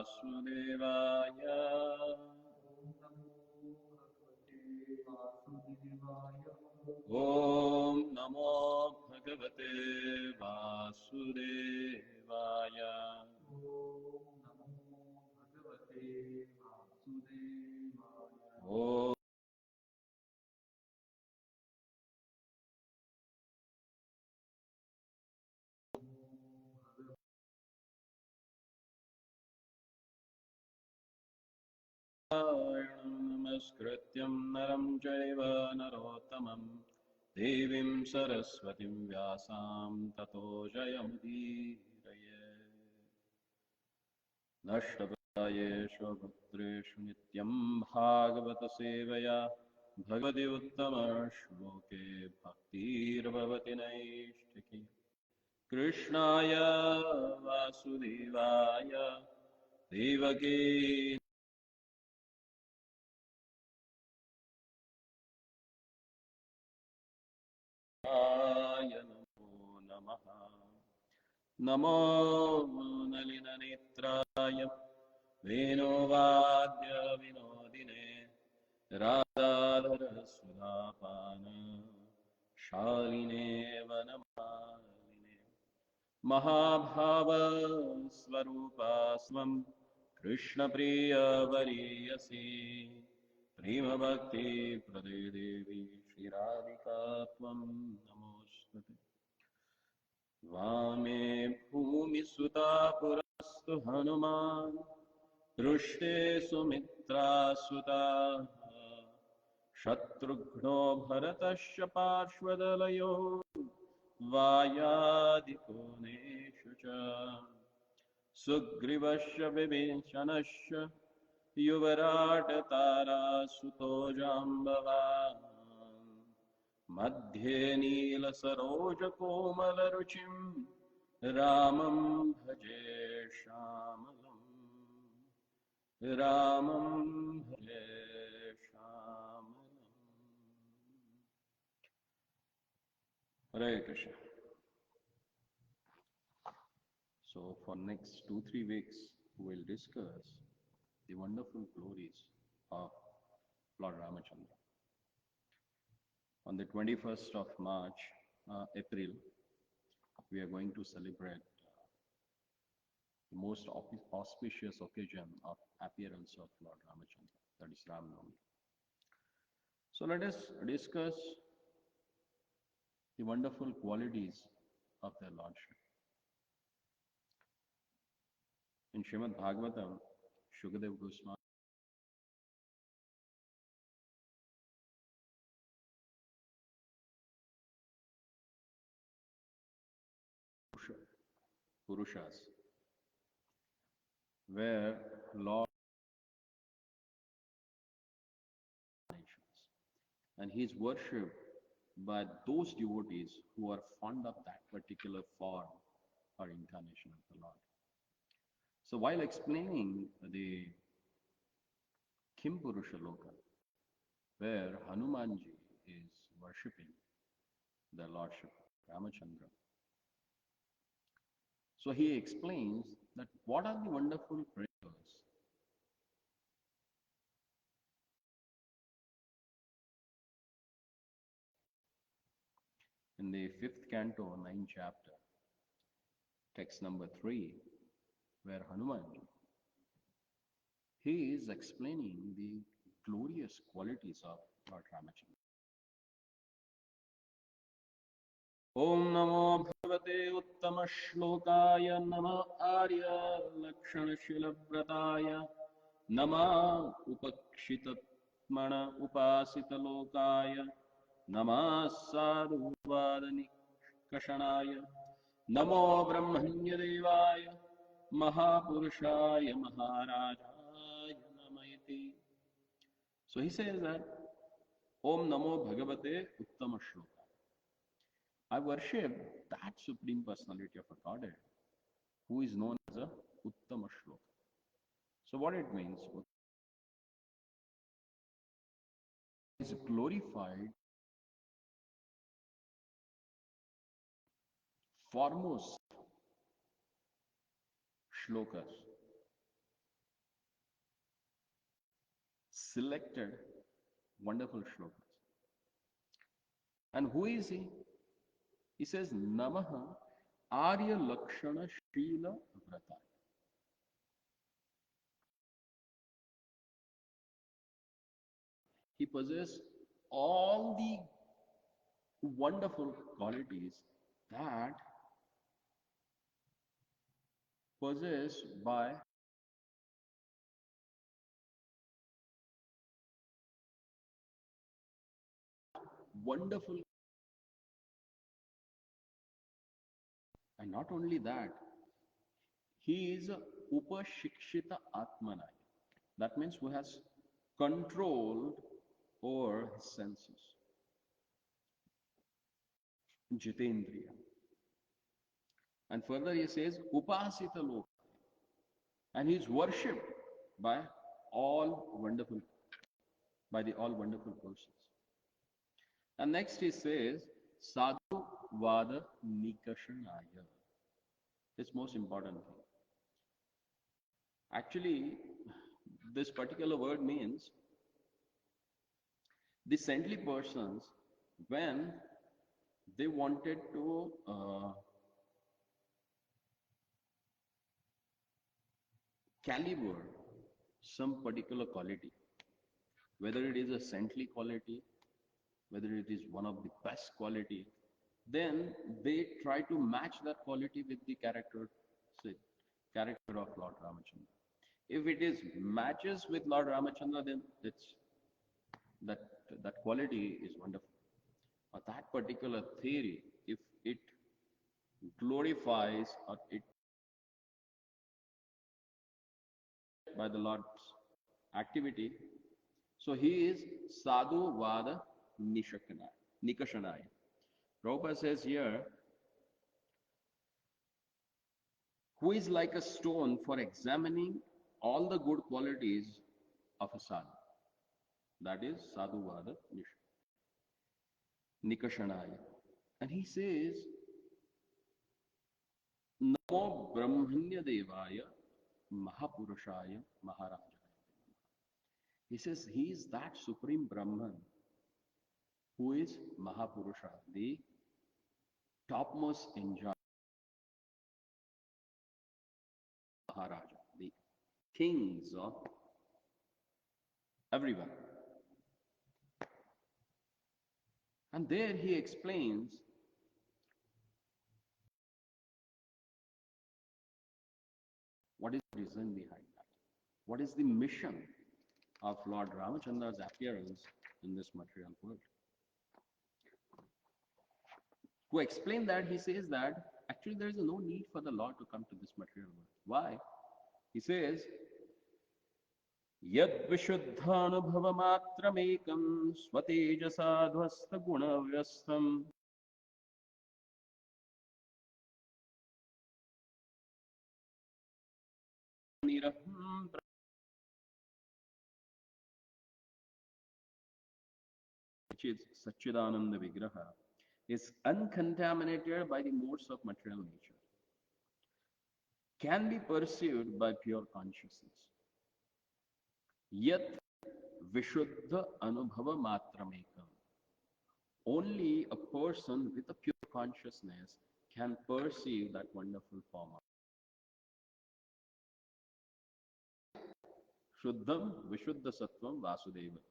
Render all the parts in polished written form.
वासुदेवाय। ॐ नमो भगवते वासुदेवाय। ॐ नमस्कृत्यं नरं चैव नरोत्तमं देवीं सरस्वतीं व्यासां ततो जयमुदीरये। नष्टप्रायेषु भद्रेषु नित्यं भागवत सेवया भगवति उत्तमश्लोके भक्तिर्भवति नैष्ठिकी। कृष्णाय वासुदेवाय देवकी नमो नमः। नमो नलिननेत्राय वेणुवाद्य विनोदिने राधाधर सुधापान शालिने वनमालिने महाभाव स्वरूपास्वं कृष्णप्रियवरीयसी प्रेमभक्ति प्रदे देवी श्रीराधिका त्वं नमोऽस्तुते। वामे भूमिसुता पुरस्तु हनुमान् दृष्टे सुमित्रासुता शत्रुघ्नो भरतश्च पार्श्वदलयो वायादिकोणेषु च सुग्रीवश्च विभीषणश्च युवराटतारासुतो जाम्बवान् मध्ये नीलसरोजकोमलरुचिं रामं भजे श्यामलम् रामं भजे श्यामलम्। Hare Krishna. So for next 2-3 weeks we will discuss the wonderful glories of Lord Ramachandra. On the 21st of March, April, we are going to celebrate the most auspicious occasion of appearance of Lord Ramachandra, that is Ram Navami. So let us discuss the wonderful qualities of their Lordship. In Srimad Bhagavatam, Shukadev Goswami Purushas, where Lord and he is worshipped by those devotees who are fond of that particular form or incarnation of the Lord. So while explaining the Kim Purusha Loka, where Hanumanji is worshipping the Lordship Ramachandra, so he explains that what are the wonderful prayers in the 5th canto, 9th chapter, text number 3, where Hanumanji, he is explaining the glorious qualities of Lord Ramachandra. Om Namo Bhagavate Uttama Shlokaya Nama Arya Lakshana Shilabrataya Nama Upakshitatmana Upasita Lokaya Nama Sadhu Vadani Kashanaya Namo Brahmanya Devaya Mahapurushaya Maharajaya Namayati. So he says that Om Namo Bhagavate Uttama Shloka. I worship that Supreme Personality of a Godhead who is known as a Uttama Shloka. So what it means? Is glorified foremost shlokas selected wonderful shlokas. And who is he? He says, Namaha Arya Lakshana Shila Vrata. He possesses all the wonderful qualities that possessed by wonderful. And not only that, he is a Upashikshita Atmanaya. That means who has control over his senses. Jitendriya. And further he says, Upasita Loka. And he is worshipped by all wonderful, by the all wonderful persons. And next he says, Sadhu Vada Nikashanaya. It's most important thing. Actually, this particular word means the saintly persons, when they wanted to caliber some particular quality, whether it is a saintly quality, whether it is one of the best quality, then they try to match that quality with the character, say, character of Lord Ramachandra. If it is matches with Lord Ramachandra, then it's that that quality is wonderful. But that particular theory, if it glorifies or it by the Lord's activity, so he is Sadhu Vada Nikashanaya. Prabhupada says here, who is like a stone for examining all the good qualities of a sadhu. That is Sadhu Vada Nikashanaya. And he says, Namo Brahmanya Devaya Mahapurushaya Maharaja. He says he is that supreme Brahman who is Mahapurusha, the topmost enjoyer, Maharaja, the kings of everyone. And there he explains what is the reason behind that. What is the mission of Lord Ramachandra's appearance in this material world? To explain that, he says that actually there is no need for the Lord to come to this material world. Why? He says, Yad Vishuddhanubhavamatramekam Swatejasadhvasta Gunavyastam Niraham, which is Satchidananda Vigraha, is uncontaminated by the modes of material nature, can be perceived by pure consciousness. Yat Vishuddha Anubhava Matramekam. Only a person with a pure consciousness can perceive that wonderful form of Shuddham Vishuddha Sattvam Vasudeva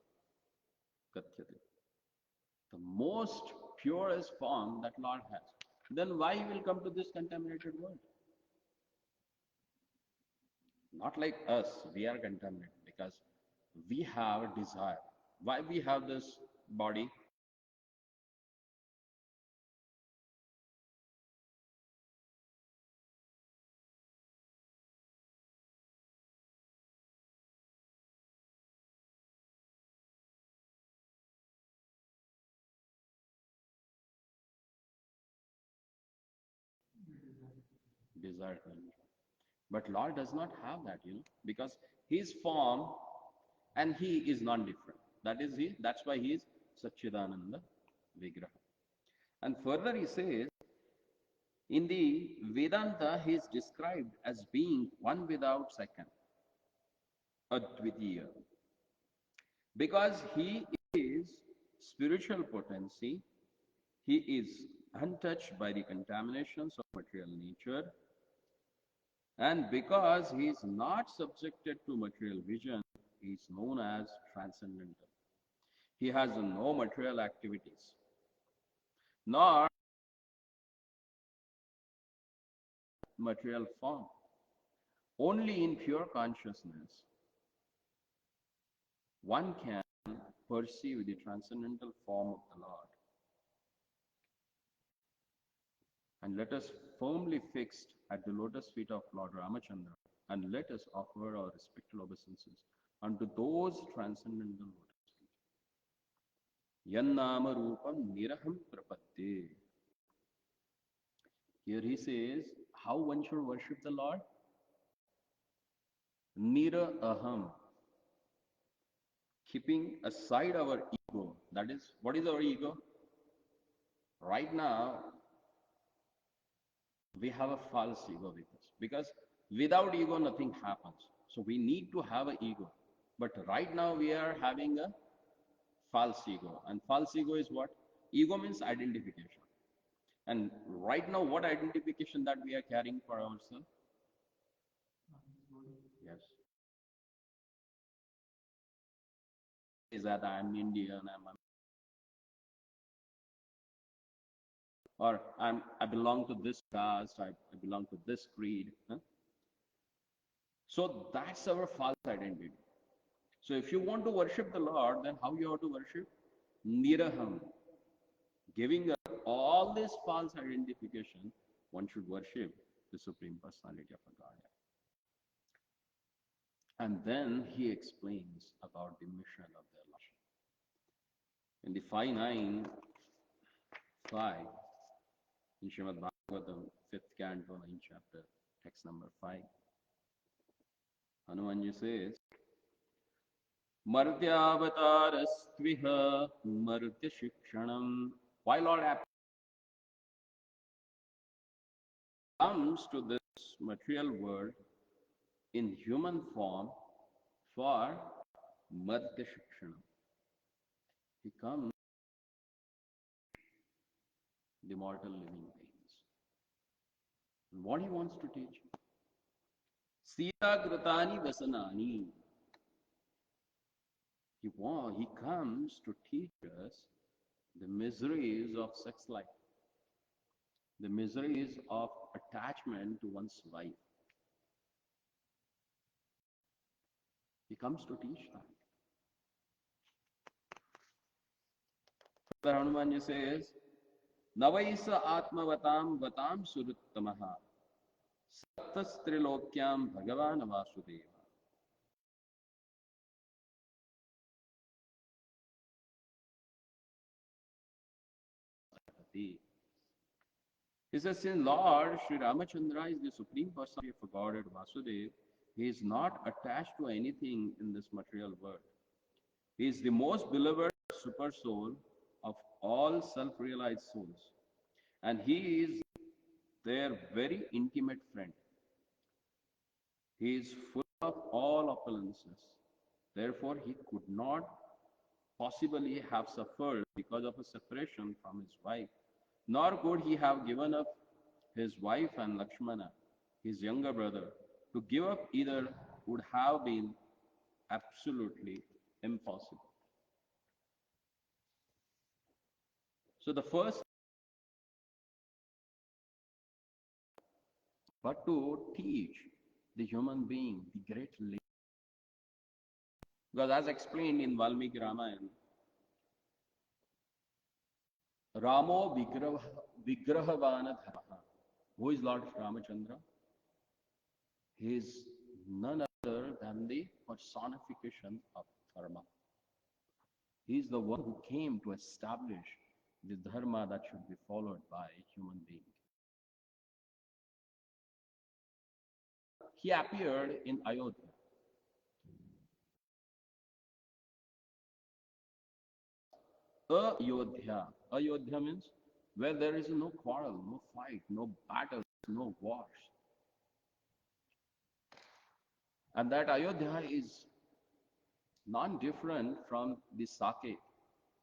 Kathyate. The most purest form that Lord has. Then why he will come to this contaminated world? Not like us, we are contaminated because we have a desire. Why we have this body? Desire. But Lord does not have that, because his form and he is non-different. That is he. That's why he is Satchidananda Vigraha. And further he says, in the Vedanta, he is described as being one without second, Advitiya. Because he is spiritual potency, he is untouched by the contaminations of material nature, and because he is not subjected to material vision, he is known as transcendental. He has no material activities, nor material form. Only in pure consciousness one can perceive the transcendental form of the Lord. And let us firmly fixed at the lotus feet of Lord Ramachandra, and let us offer our respectful obeisances unto those transcendental lotus feet. Yannama rupam niraham prapadde. Here he says, how one should worship the Lord? Nira aham. Keeping aside our ego. That is, what is our ego? Right now, we have a false ego with us. Because without ego, nothing happens. So we need to have an ego. But right now, we are having a false ego. And false ego is what? Ego means identification. And right now, what identification that we are carrying for ourselves? Yes. Is that I'm Indian, or I belong to this caste, I belong to this creed. Huh? So that's our false identity. So if you want to worship the Lord, then how you have to worship? Niraham. Giving up all this false identification, one should worship the Supreme Personality of the Godhead. And then he explains about the mission of their Lordship. In the 5.9.5, in Srimad Bhagavatam, 5th canto, 9th chapter, text number 5, Hanumanji says, Martyavatarastviha Martya Shikshanam. Why Lord comes to this material world in human form for Martya Shikshanam? He comes the mortal living beings. And what he wants to teach? Sita Gratani Vasanani. He comes to teach us the miseries of sex life, the miseries of attachment to one's wife. He comes to teach that. Further, Hanumanji says, Navaisa Atmavatam Vatam Suruttamaha Saptastrilokyam Bhagavan Vasudeva. He says, since Lord Sri Ramachandra is the Supreme Personality of Godhead Vasudeva, he is not attached to anything in this material world. He is the most beloved super soul of all self-realized souls. And he is their very intimate friend. He is full of all opulences. Therefore, he could not possibly have suffered because of a separation from his wife, nor could he have given up his wife and Lakshmana, his younger brother. To give up either would have been absolutely impossible. So the first, but to teach the human being the great lesson. Because as explained in Valmiki Ramayana, Ramo Vigrahavana Dharma. Who is Lord Ramachandra? He is none other than the personification of Dharma. He is the one who came to establish the Dharma that should be followed by a human being. He appeared in Ayodhya. Ayodhya. Ayodhya means where there is no quarrel, no fight, no battles, no wars. And that Ayodhya is non-different from the Saket,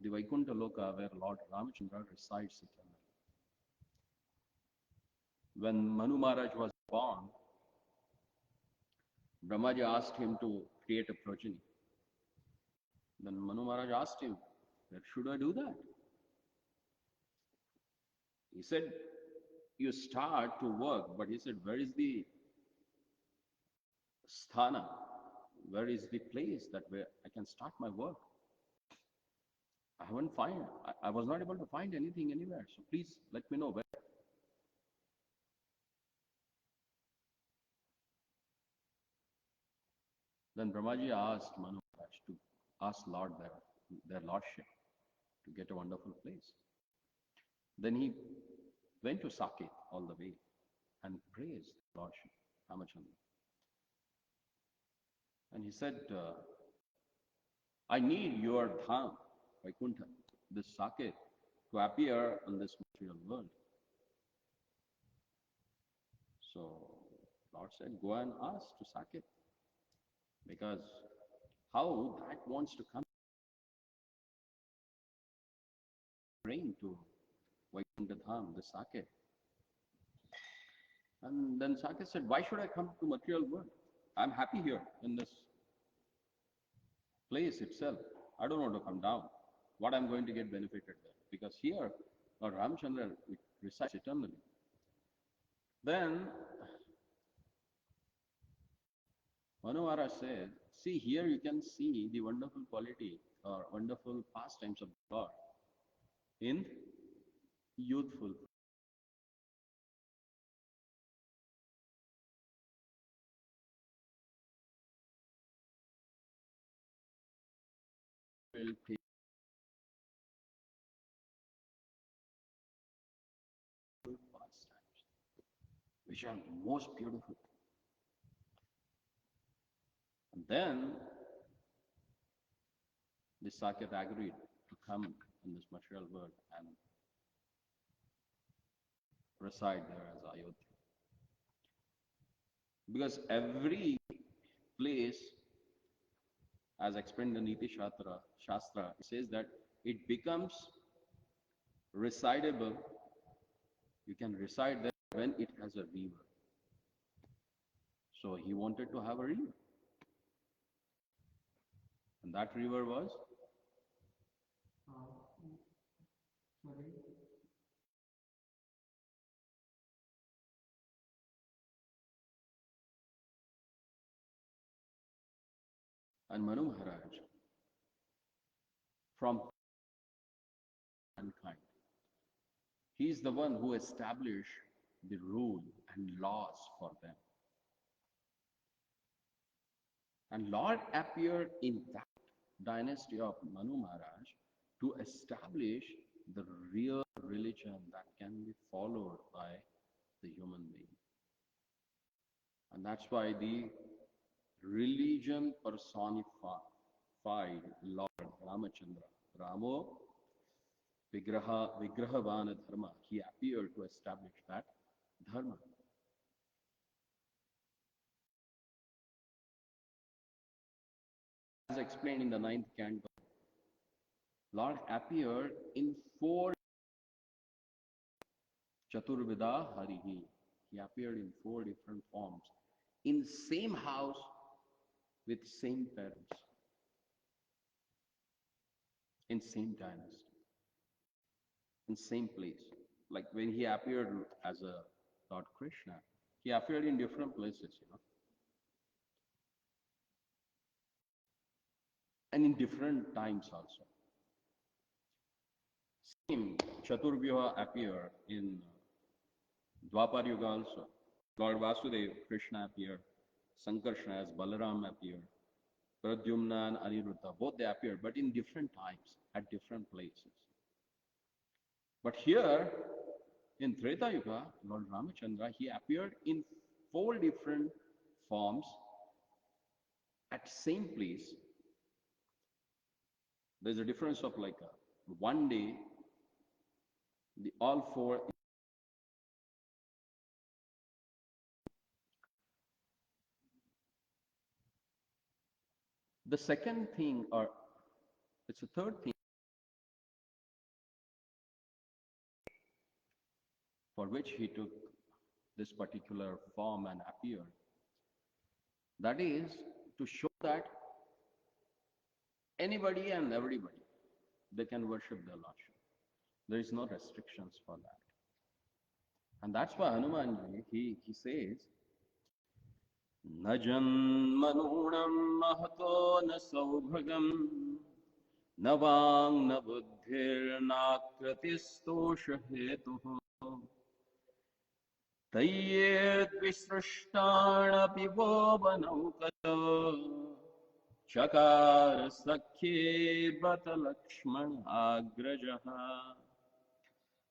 the Vaikuntha Loka where Lord Ramachandra resides eternally. When Manu Maharaj was born, Brahmaji asked him to create a progeny. Then Manu Maharaj asked him, where should I do that? He said, you start to work, but he said, where is the sthana? Where is the place that where I can start my work? I was not able to find anything anywhere. So please let me know where. Then Brahmaji asked Manu Maharaj to ask Lord their lordship to get a wonderful place. Then he went to Saket all the way and praised the lordship, Ramachandra. And he said, I need your dham, Vaikuntha, this Saket, to appear on this material world. So Lord said, go and ask to Saket, because how that wants to come bring to Vaikuntha Dham, the Saket. And then Saket said, why should I come to material world? I'm happy here in this place itself. I don't want to come down. What I'm going to get benefited there? Because here, Lord Ramachandra resides eternally. Then Manu Maharaj said, see, here you can see the wonderful quality or wonderful pastimes of God in youthful. Pastimes, which are most beautiful. And then the Saket agreed to come in this material world and reside there as Ayodhya. Because every place, as explained in Niti Shastra, it says that it becomes residable. You can reside there when it has a river. So he wanted to have a river. And that river was? And Manu Maharaj, from mankind, he is the one who established the rule and laws for them. And Lord appeared in that dynasty of Manu Maharaj to establish the real religion that can be followed by the human being. And that's why the religion personified Lord Ramachandra, Ramo Vigrahavana Dharma, he appeared to establish that Dharma. As explained in the 9th canto, Lord appeared in 4 Chaturvida Harihi. He appeared in 4 different forms, in same house with same parents, in same dynasty, in same place. Like when he appeared as a Lord Krishna, he appeared in different places, and in different times also. Same Chaturvyuha appeared in Dwapar Yuga also. Lord Vasudeva, Krishna appeared. Sankarsana as Balaram appeared. Pradyumna and Aniruddha, both they appeared, but in different times, at different places. But here, in Treta Yuga, Lord Ramachandra, he appeared in 4 different forms at same place. There's a difference of like one day, all 4. The second thing, or it's a third thing, for which he took this particular form and appeared, that is to show that anybody and everybody, they can worship their Lordship. There is no restrictions for that. And that's why Hanumanji, he says, न जन्मनूणं महतो न सौभगं न वाङ् न बुद्धिर्नाकृतिस्तोष हेतुः तय्येद्विसृष्टाणपि वो वनौकतो चकार सख्ये बत Lakshman आग्रजः.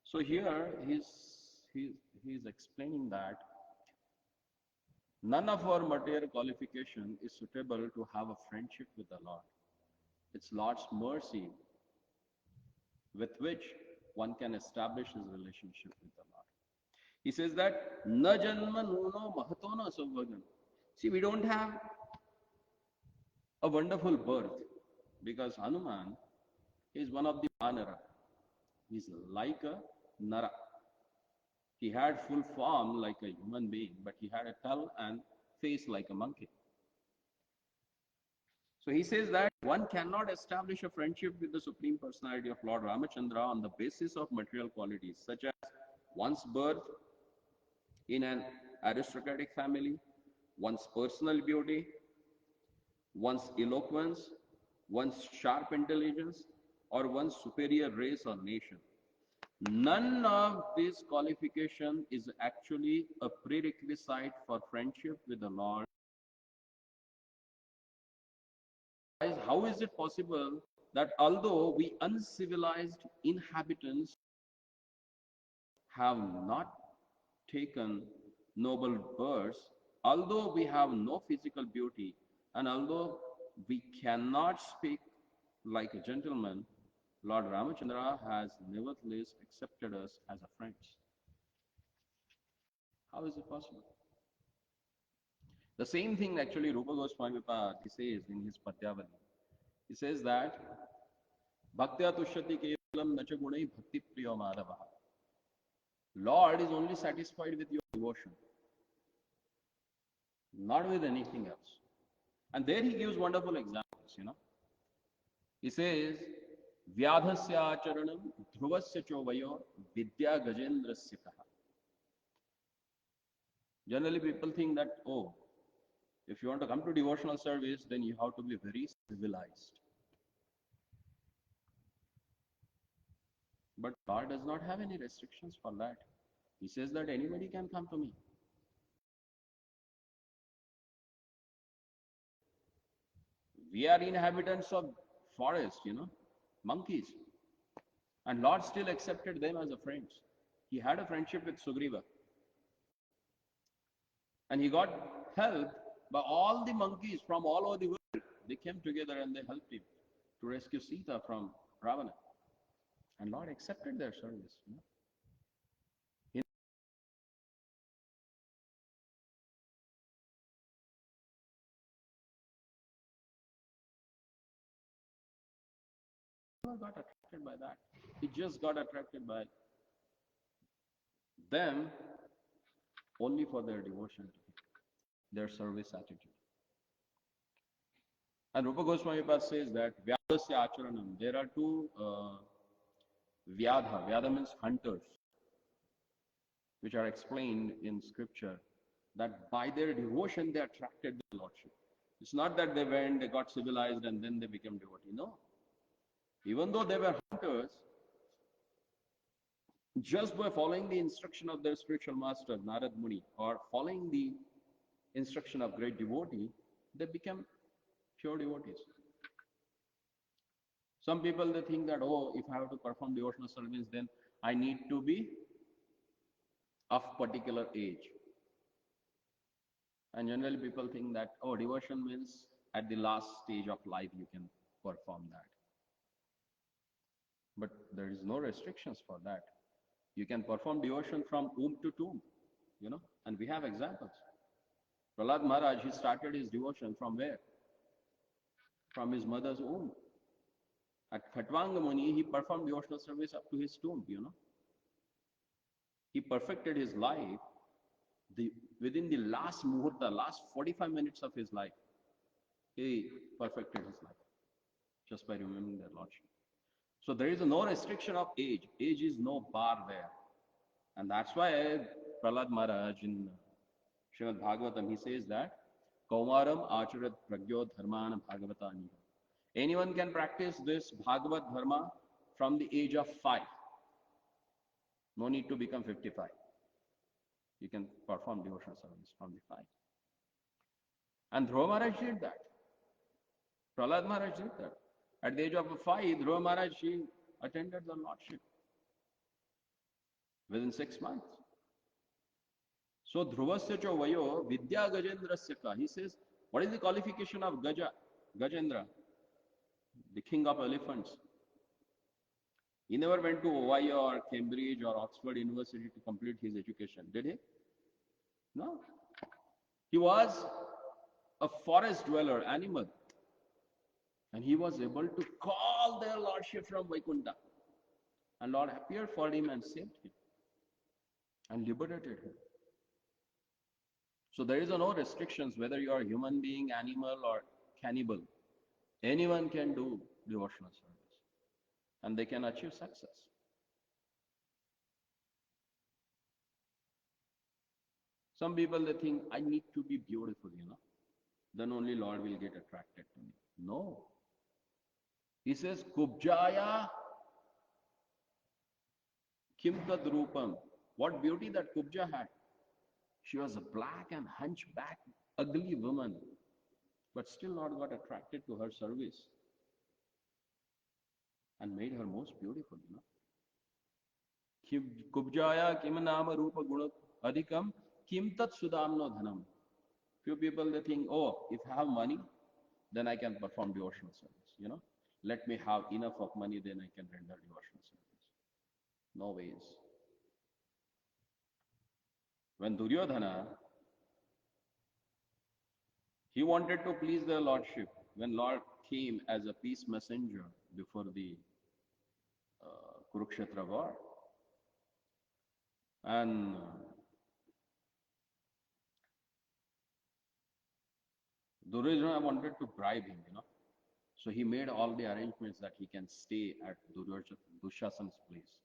So here he's explaining that none of our material qualification is suitable to have a friendship with the Lord. It's Lord's mercy with which one can establish his relationship with the Lord. He says that na janma nuno mahato na saubhagam. See, we don't have a wonderful birth because Hanuman is one of the Vanara. He's like a Nara. He had full form like a human being, but he had a tail and face like a monkey. So he says that one cannot establish a friendship with the Supreme Personality of Lord Ramachandra on the basis of material qualities such as one's birth in an aristocratic family, one's personal beauty, one's eloquence, one's sharp intelligence, or one's superior race or nation. None of this qualification is actually a prerequisite for friendship with the Lord. How is it possible that although we uncivilized inhabitants have not taken noble births, although we have no physical beauty, and although we cannot speak like a gentleman, Lord Ramachandra has nevertheless accepted us as a friends. How is it possible? The same thing actually Rupa Goswami he says in his Padyavali. He says that Bhaktya tushyati kevalam nacha gunai bhakti priya madhava. Lord is only satisfied with your devotion, not with anything else. And there he gives wonderful examples, He says, Vyadhasya acharanam dhruvasya chovayo vidya gajendrasya kaha. Generally people think that, oh, if you want to come to devotional service, then you have to be very civilized. But God does not have any restrictions for that. He says that anybody can come to me. We are inhabitants of forest, monkeys. And Lord still accepted them as a friends. He had a friendship with Sugriva. And he got help by all the monkeys from all over the world. They came together and they helped him to rescue Sita from Ravana. And Lord accepted their service. He never got attracted by that. He just got attracted by them only for their devotion to him, their service attitude. And Rupa Goswami says that Vyadasya Acharanam, there are two Vyadha. Vyadha means hunters, which are explained in scripture, that by their devotion they attracted the Lordship. It's not that they went, they got civilized and then they became devotee. No. Even though they were hunters, just by following the instruction of their spiritual master, Narad Muni, or following the instruction of great devotee, they become pure devotees. Some people, they think that, oh, if I have to perform devotional service, then I need to be of particular age. And generally people think that, oh, devotion means at the last stage of life you can perform that. But there is no restrictions for that. You can perform devotion from womb to tomb, and we have examples. Prahlad Maharaj, he started his devotion from where? from his mother's womb. At Khatwanga Muni, he performed devotional service up to his tomb, He perfected his life within the last muhurta, last 45 minutes of his life. He perfected his life just by remembering their Lordship. So there is no restriction of age. Age is no bar there. And that's why Prahlad Maharaj in Srimad Bhagavatam, he says that Kaumaram acharat pragyo dharmana bhagavatani. Anyone can practice this Bhagavat Dharma from the age of 5. No need to become 55. You can perform devotional service from the 5. And Dhruva Maharaj did that. Prahlad Maharaj did that. At the age of 5, Dhruva Maharaj, he attended the Lordship within 6 months. So Dhruvasya cha vayo vidya gajendrasya ka. He says, what is the qualification of Gajendra, the king of elephants? He never went to Ohio or Cambridge or Oxford University to complete his education, did he? No. He was a forest dweller, animal. And he was able to call their Lordship from Vaikuntha. And Lord appeared for him and saved him and liberated him. So there is no restrictions whether you are a human being, animal or cannibal. Anyone can do devotional service and they can achieve success. Some people, they think, I need to be beautiful, Then only Lord will get attracted to me. No. He says, Kubjaya Kim Tad Rupam. What beauty that Kubja had. She was a black and hunchback, ugly woman. But still Lord got attracted to her service and made her most beautiful, Kubjaya Kim Nama Rupa Guna Adhikam Kim Tat Sudamno Dhanam. Few people, they think, oh, if I have money, then I can perform devotional service, Let me have enough of money, then I can render devotional service. No ways. When Duryodhana, he wanted to please their Lordship. When Lord came as a peace messenger before the Kurukshetra war, and Duryodhana wanted to bribe him, So he made all the arrangements that he can stay at Dushasana's place.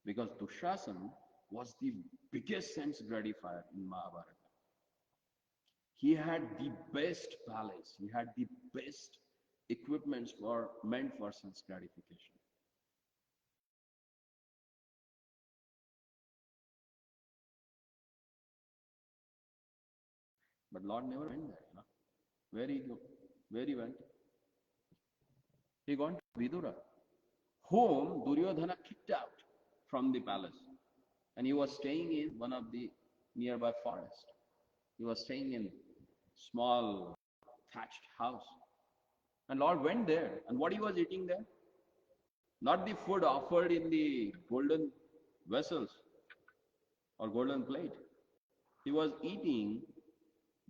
Because Dushasana was the biggest sense gratifier in Mahabharata. He had the best palace. He had the best equipments meant for sense gratification. But Lord never went there, Where he go? Where he went? He gone to Vidura, whom Duryodhana kicked out from the palace. And he was staying in one of the nearby forest. He was staying in small thatched house. And Lord went there. And what he was eating there? Not the food offered in the golden vessels or golden plate. He was eating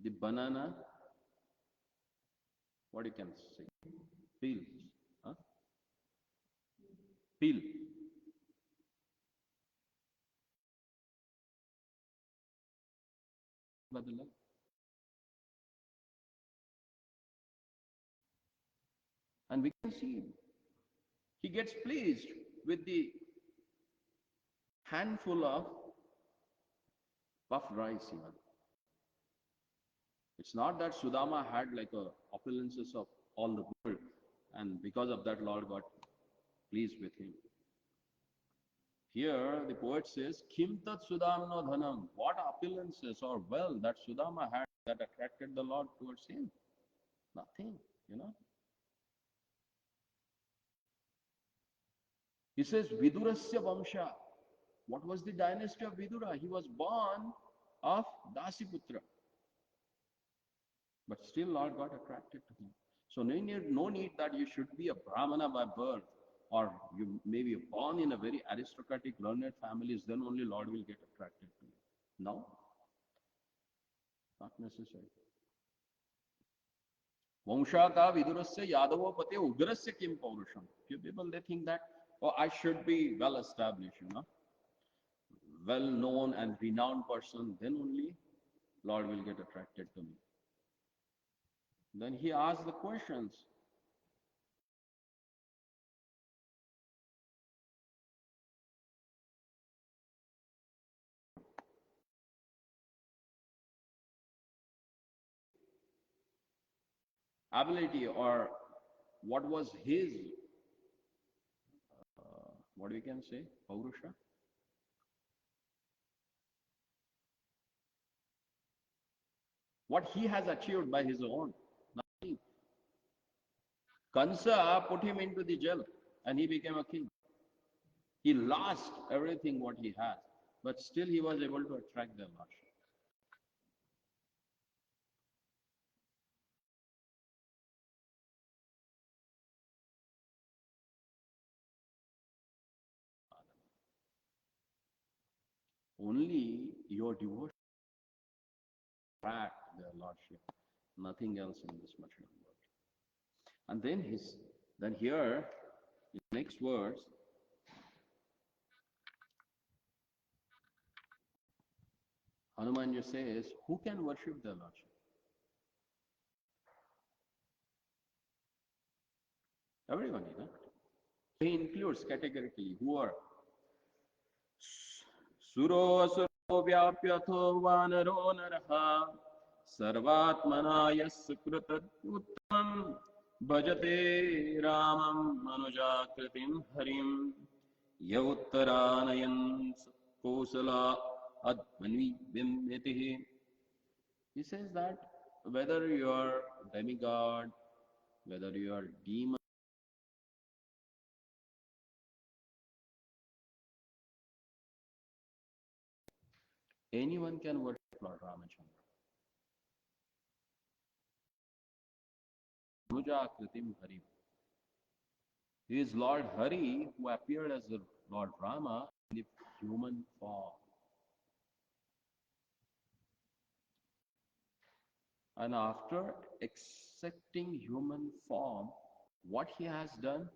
the banana, what you can say, peels. Huh? Peel. And we can see he gets pleased with the handful of puffed rice even. It's not that Sudama had like a opulences of all the world, and because of that Lord got pleased with him. Here the poet says, Kim tat Sudamno dhanam. What opulences or wealth that Sudama had that attracted the Lord towards him? Nothing, He says, Vidurasya Vamsha. What was the dynasty of Vidura? He was born of Dasiputra. But still Lord got attracted to him. So no need that you should be a Brahmana by birth, or you may be born in a very aristocratic, learned families, then only Lord will get attracted to you. No, not necessary. Vamshaka vidurasya yadavo pate ugrasya kim paurusham. Few people they think that, oh, I should be well established, well known and renowned person, then only Lord will get attracted to me. Then he asks the questions. Ability, or what was his, what we can say, Paurusha? What he has achieved by his own. Nothing. Kansa put him into the jail and he became a king. He lost everything what he has, but still he was able to attract their lordship. Only your devotion attract their lordship, nothing else in this material world. And then here, in the next verse, Hanumanji says, who can worship their lordship? Everybody, no? He includes categorically who are Suro asuro vyapyatho vanaro naraha sarvatmana yasukrutat uttam bhajate ramam manujakritim harim yauttarayan kosala admanvi vimyatihi. He says that whether you are demigod, whether you are demon, anyone can worship Lord Ramachandra. Manujakritim harim. He is Lord Hari who appeared as the Lord Rama in the human form. And after accepting human form, what he has done,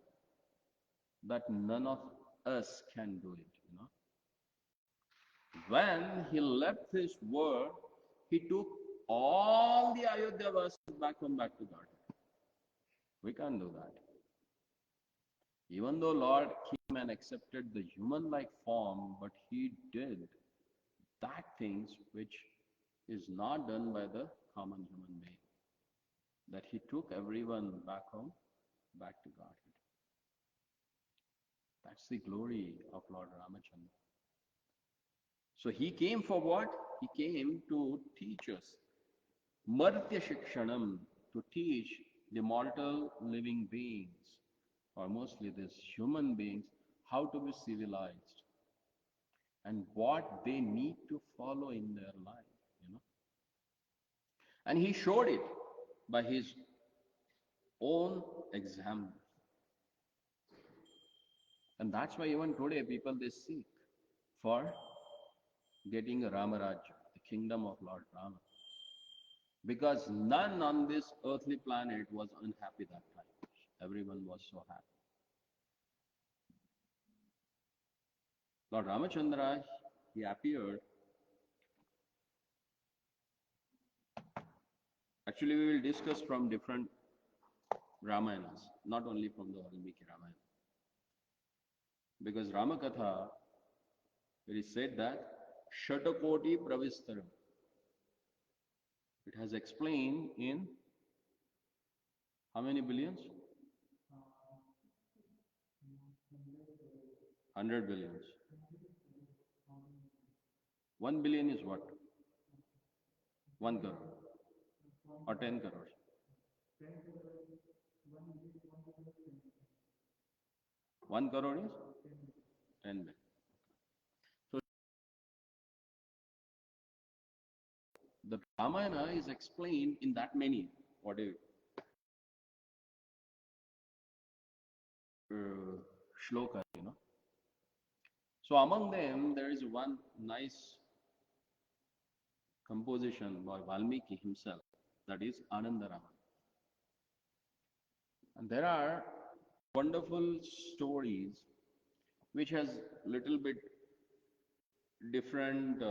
that none of us can do it. When he left this world, he took all the Ayodhya vasis back to Godhead. We can't do that. Even though Lord came and accepted the human-like form, but he did that things which is not done by the common human being. That he took everyone back home, back to Godhead. That's the glory of Lord Ramachandra. So he came for what? He came to teach us. Martya Shikshanam, to teach the mortal living beings, or mostly these human beings, how to be civilized and what they need to follow in their life. And he showed it by his own example. And that's why even today people they seek for getting a Ramarajya, the kingdom of Lord Rama. Because none on this earthly planet was unhappy that time. Everyone was so happy. Lord Ramachandra, he appeared. Actually, we will discuss from different Ramayanas, not only from the Valmiki Ramayana. Because Ramakatha, it is said that Shatakoti Pravistaram. It has explained in how many billions? 100 billions. 1 billion is what? 1 crore or 10 crores. 1 crore is 10 billion. So the Ramayana is explained in that many, what is shloka. So among them, there is one nice composition by Valmiki himself, that is Anandarama. And there are wonderful stories which has little bit different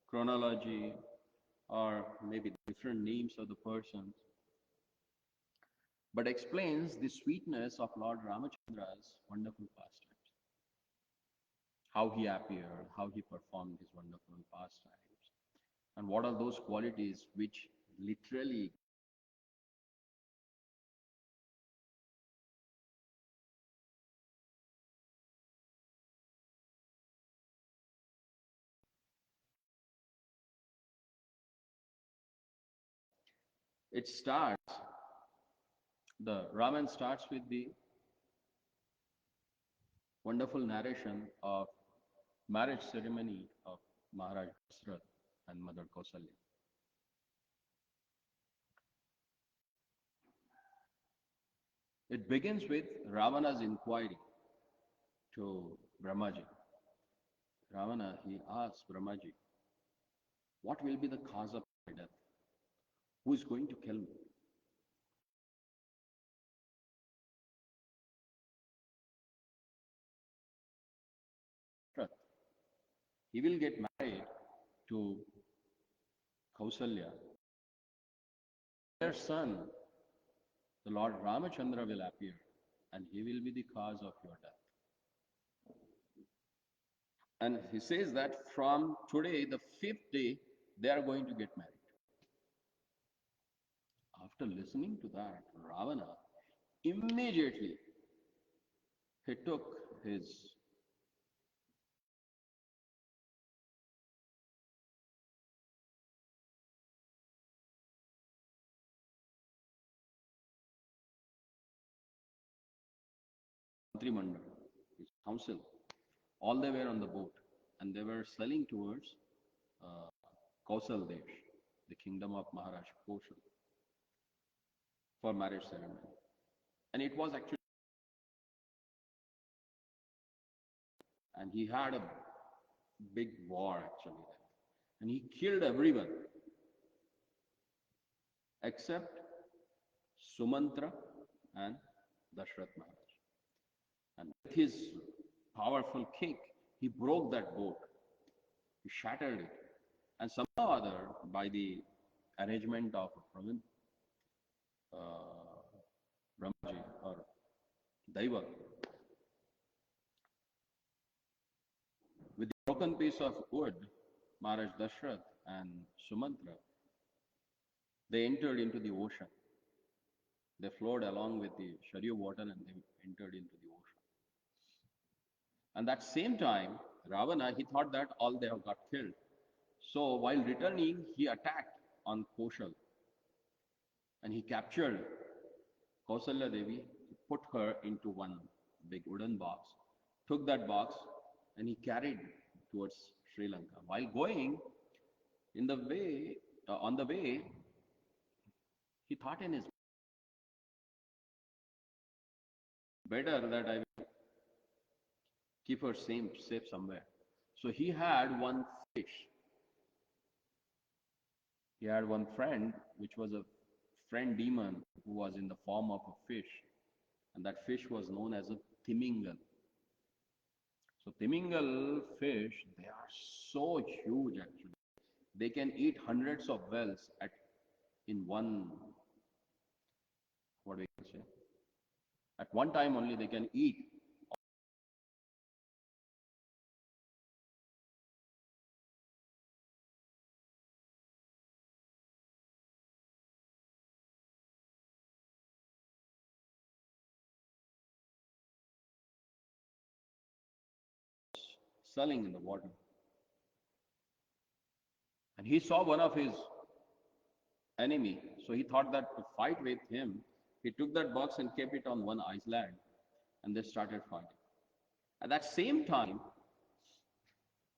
chronology or maybe different names of the persons, but explains the sweetness of Lord Ramachandra's wonderful pastimes, how he appeared, how he performed his wonderful pastimes, and what are those qualities which literally it starts, the Raman starts with the wonderful narration of marriage ceremony of Maharaj Dasrath and Mother Kausalya. It begins with Ravana's inquiry to Brahmaji. Ravana, he asks Brahmaji, what will be the cause of my death? Who is going to kill me? He will get married to Kausalya. Their son, the Lord Ramachandra, will appear and he will be the cause of your death. And he says that from today, the fifth day, they are going to get married. After listening to that, Ravana immediately he took his Mandal, his council, all they were on the boat and they were sailing towards uh, Kausal Desh, the kingdom of Maharaj Kaushal, for marriage ceremony. And it was actually, and he had a big war actually there. And he killed everyone except Sumantra and Dashrath Maharaj. And with his powerful kick, he broke that boat. He shattered it. And somehow or other, by the arrangement of Pravin, Brahmaji or Daiva, with the broken piece of wood, Maharaj Dashrath and Sumantra, they entered into the ocean. They flowed along with the Sharyu water and they entered into the ocean. And that same time, Ravana, he thought that all they have got killed. So while returning, he attacked on Koshal and he captured Kausalya Devi, put her into one big wooden box, took that box and he carried towards Sri Lanka. While going in the way, on the way, he thought in his better that I will keep her safe somewhere. So he had one fish. He had one friend, which was a friend demon who was in the form of a fish. And that fish was known as a Timingal. So Timingal fish, they are so huge actually. They can eat hundreds of wells at in one, what do we say? At one time only they can eat selling in the water. And he saw one of his enemy. So he thought that to fight with him, he took that box and kept it on one island and they started fighting. At that same time,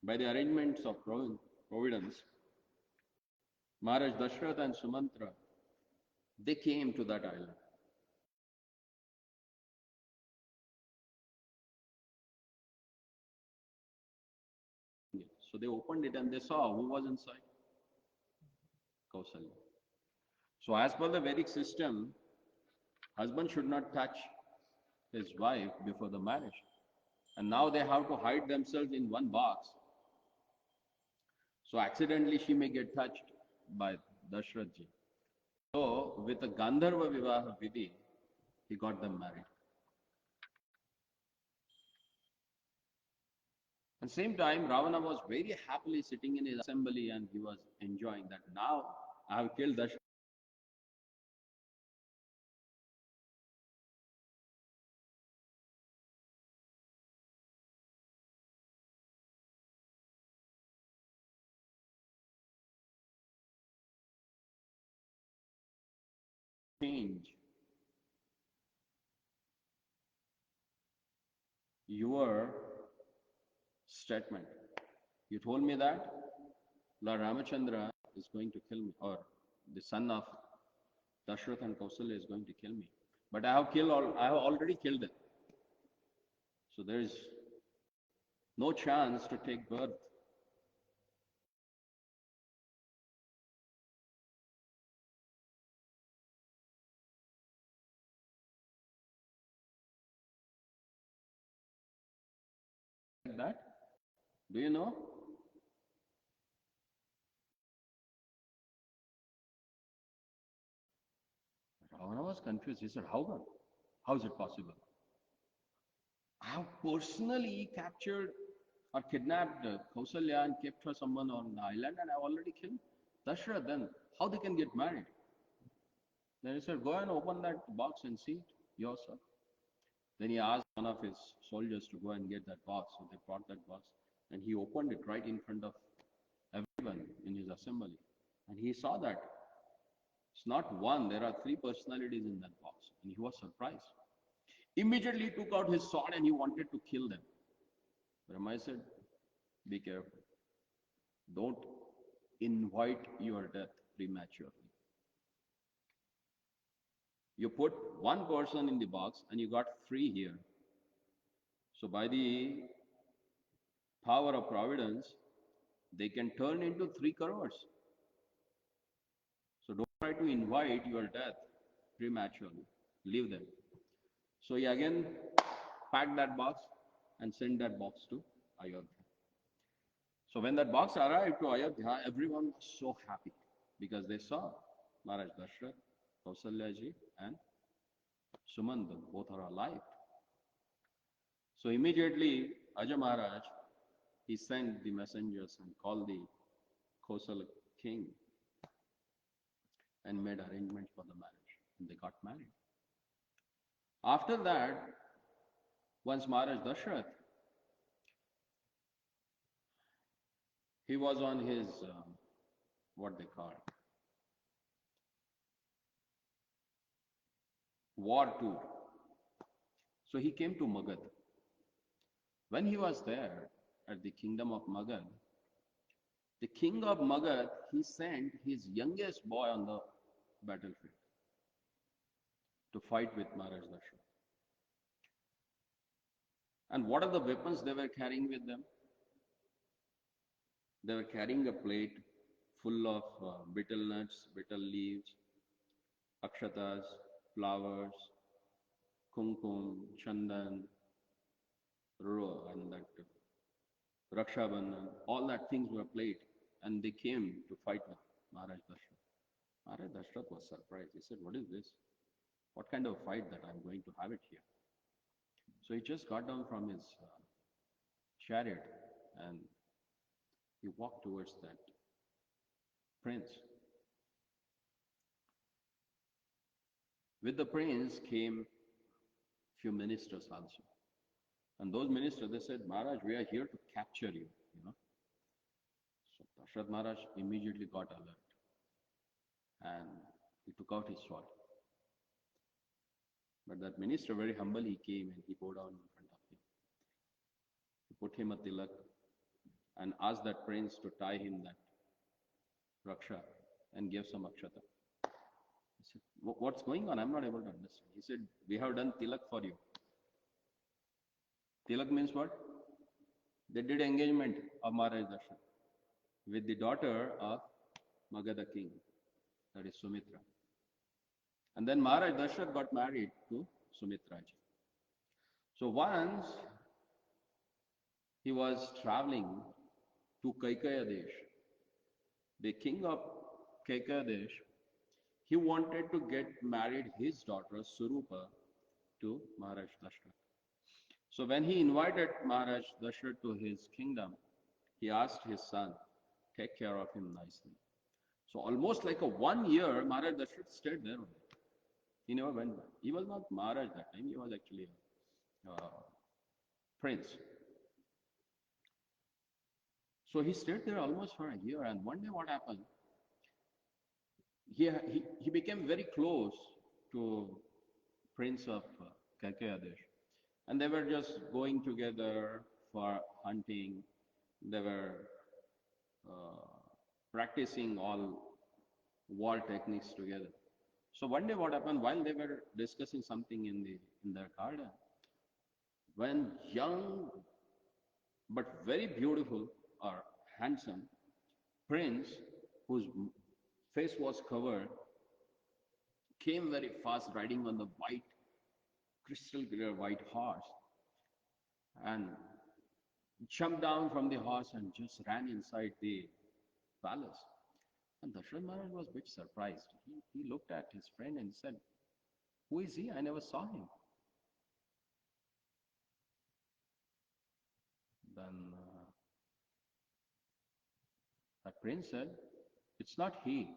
by the arrangements of Providence, Maharaj Dashrath and Sumantra, they came to that island. So they opened it and they saw who was inside. Kausalya. So as per the Vedic system, Husband should not touch his wife before the marriage. And now they have to hide themselves in one box. So accidentally she may get touched by Dashrath ji. So with a Gandharva Vivaha Vidhi, he got them married. At the same time, Ravana was very happily sitting in his assembly and he was enjoying that. Now I have killed Dashrath. Change your statement. You told me that Lord Ramachandra is going to kill me, or the son of Dashrath and Kausalya is going to kill me. But I have already killed them. So there is no chance to take birth. Like that? Do you know? Ravana was confused. He said, how come? How is it possible? I have personally captured or kidnapped Kausalya and kept her someone on the island and I have already killed Dashrath. Then how they can get married? Then he said, go and open that box and see it yourself. Then he asked one of his soldiers to go and get that box. So they brought that box and he opened it right in front of everyone in his assembly. And he saw that it's not one, there are three personalities in that box. And he was surprised. Immediately he took out his sword and he wanted to kill them. Brahma said, be careful. Don't invite your death prematurely. You put one person in the box and you got three here. So by the power of providence, they can turn into 3 crores. So don't try to invite your death prematurely. Leave them. So he again packed that box and sent that box to Ayodhya. So when that box arrived to Ayodhya, everyone was so happy because they saw Maharaj Dashrath, Kausalya ji and Sumanda, both are alive. So immediately Aja Maharaj, he sent the messengers and called the Kosala king and made arrangements for the marriage. And they got married. After that, once Maharaj Dashrath, he was on his, what they call, war tour. So he came to Magad. When he was there at the kingdom of Magad, the king of Magad, he sent his youngest boy on the battlefield to fight with Maharaj Dashrath. And what are the weapons they were carrying with them? They were carrying a plate full of betel nuts, betel leaves, akshatas, flowers, kumkum, chandan, and that Rakshabandhan, all that things were played and they came to fight with Maharaj Dashrath. Maharaj Dashrath was surprised. He said, what is this? What kind of fight that I'm going to have it here? So he just got down from his chariot and he walked towards that prince. With the prince came few ministers also. And those ministers, they said, Maharaj, we are here to capture you. So Dashrath Maharaj immediately got alert and he took out his sword. But that minister very humbly came and he bowed down in front of him. He put him a tilak and asked that prince to tie him that raksha and gave some akshata. He said, what's going on? I'm not able to understand. He said, we have done tilak for you. Tilak means what? They did engagement of Maharaj Dashrath with the daughter of Magadha king, that is Sumitra. And then Maharaj Dashrath got married to Sumitraji. So once he was traveling to Kaikayadesh, the king of Kaikayadesh. He wanted to get married his daughter Surupa to Maharaj Dashrath. So when he invited Maharaj Dashrath to his kingdom, he asked his son, take care of him nicely. So almost like a 1 year, Maharaj Dashrath stayed there only. He never went back. He was not Maharaj that time. He was actually a prince. So he stayed there almost for a year. And one day what happened? He became very close to Prince of Kaikeyadesh. And they were just going together for hunting. They were uh, practicing all war techniques together. So one day what happened while they were discussing something in their garden, when young but very beautiful or handsome prince whose face was covered came very fast riding on the white crystal clear white horse and jumped down from the horse and just ran inside the palace. And Dashrath Maharaj was a bit surprised. He looked at his friend and said, who is he? I never saw him. Then that prince said, it's not he,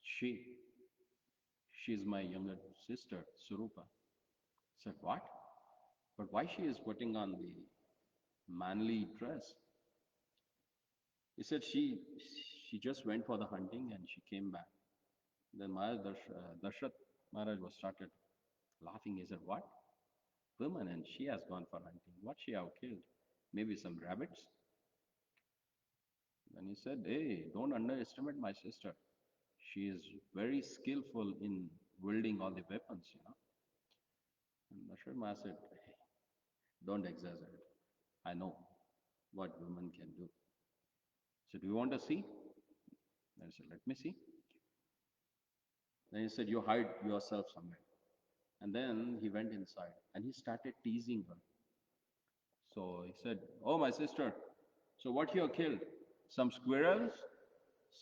she. She is my younger sister, Surupa. I said, what? But why she is putting on the manly dress? He said, she just went for the hunting and she came back. Then Dashrath Maharaj was started laughing. He said, what? Woman, and she has gone for hunting. What she have killed? Maybe some rabbits? Then he said, hey, don't underestimate my sister. She is very skillful in wielding all the weapons, you know. And Dashrath Maharaj said, hey, don't exaggerate. I know what women can do. So do you want to see? Then I said, let me see. Then he said, you hide yourself somewhere. And then he went inside and he started teasing her. So he said, oh, my sister, so what you have killed? Some squirrels,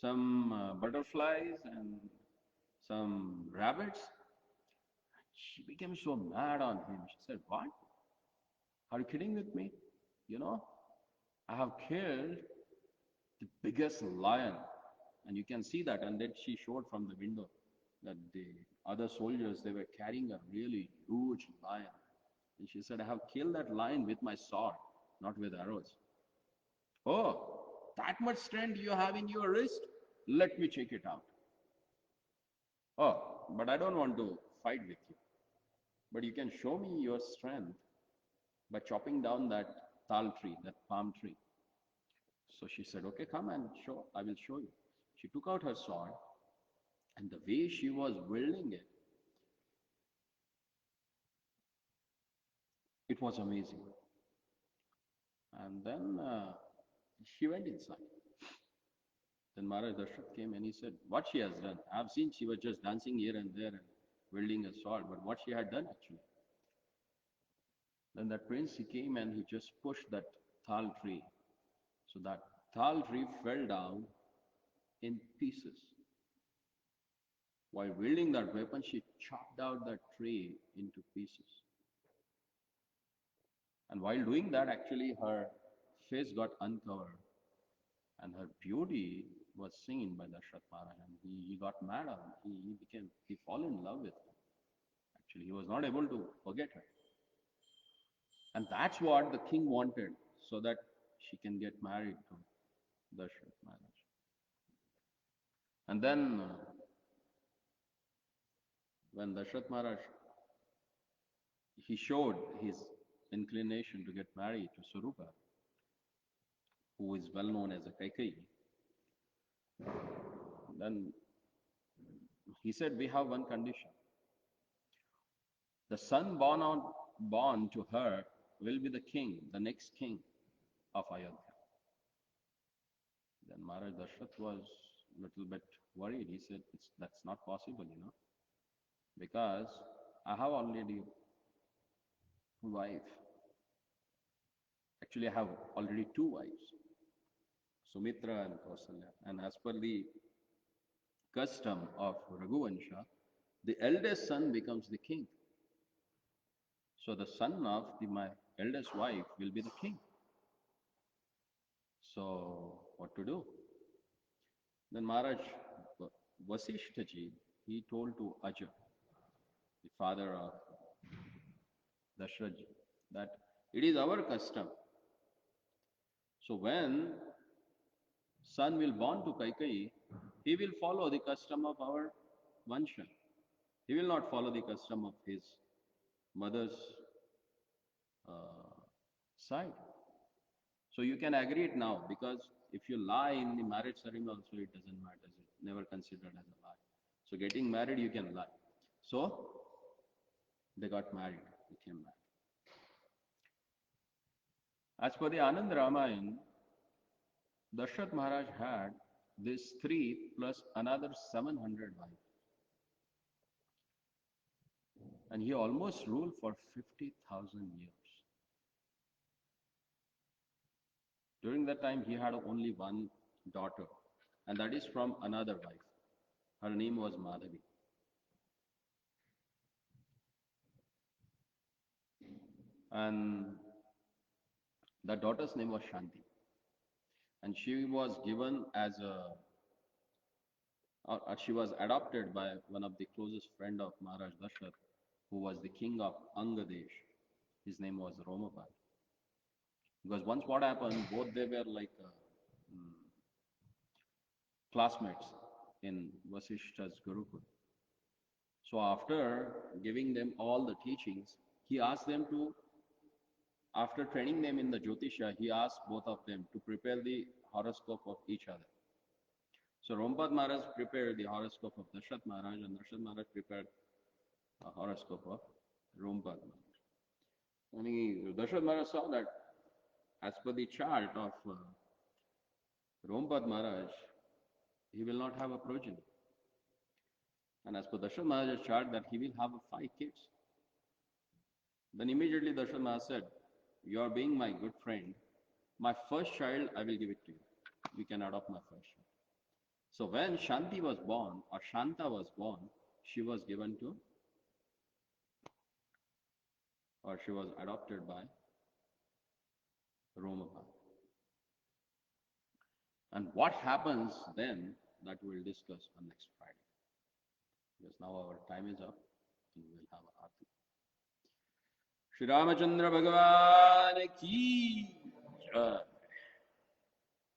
some butterflies, and some rabbits? She became so mad on him. She said, what? Are you kidding with me? You know, I have killed the biggest lion. And you can see that. And then she showed from the window that the other soldiers, they were carrying a really huge lion. And she said, I have killed that lion with my sword, not with arrows. Oh, that much strength you have in your wrist? Let me check it out. Oh, but I don't want to fight with you. But you can show me your strength by chopping down that tal tree, that palm tree. So she said, okay, come and show, I will show you. She took out her sword, and the way she was wielding it, it was amazing. And then she went inside. Then Maharaj Dashrath came and he said, what she has done? I have seen she was just dancing here and there and wielding a sword, but what she had done actually. Then that prince, he came and he just pushed that thal tree. So that thal tree fell down in pieces. While wielding that weapon, she chopped out that tree into pieces. And while doing that, actually her face got uncovered and her beauty was seen by Dashrath Maharaj. And he got mad on her. He fell in love with her. Actually, he was not able to forget her. And that's what the king wanted, so that she can get married to Dashrath Maharaj. And then when Dashrath Maharaj, he showed his inclination to get married to Surupa, who is well known as a Kaikeyi, then he said, we have one condition. The son born to her will be the king, the next king of Ayodhya. Then Maharaj Dashrath was a little bit worried. He said, that's not possible, you know. because I have already a wife. Actually, I have already two wives, Sumitra and Kausalya. And as per the custom of Raghuvansha, the eldest son becomes the king. So the son of my eldest wife will be the king. So what to do? Then Maharaj Vasishthaji, he told to Aja, the father of Dashrath, that it is our custom. So when son will born to Kaikeyi, he will follow the custom of our Vansha. He will not follow the custom of his mother's side. So you can agree it now because if you lie in the marriage ceremony also it doesn't matter. It's never considered as a lie. So getting married you can lie. So they got married, became married. As per the Anand Ramayan, Dashrath Maharaj had this three plus another 700 wives. And he almost ruled for 50,000 years. During that time, he had only one daughter, and that is from another wife. Her name was Madhavi. And the daughter's name was Shanti. And she was given as a, she was adopted by one of the closest friend of Maharaj Dashrath, who was the king of Angadesh. His name was Ramakatha. Because once what happened, both they were like classmates in Vasishta's Gurukul. So after giving them all the teachings, he asked them to, after training them in the Jyotisha, he asked both of them to prepare the horoscope of each other. So Rompad Maharaj prepared the horoscope of Dashrath Maharaj and Dashrath Maharaj prepared a horoscope of Rompad Maharaj. And Dashrath Maharaj saw that as per the chart of Rompad Maharaj, he will not have a progeny. And as per Dashrath Maharaj's chart, that he will have 5 kids. Then immediately Dashrath Maharaj said, "You are being my good friend. My first child, I will give it to you. You can adopt my first child." So when Shanti was born, or Shanta was born, she was given to, or she was adopted by Romapa. And what happens then, that we'll discuss on next Friday. Because now our time is up, and we will have Aarti. Shri Ramachandra Bhagavan ki Jai.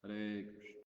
Hare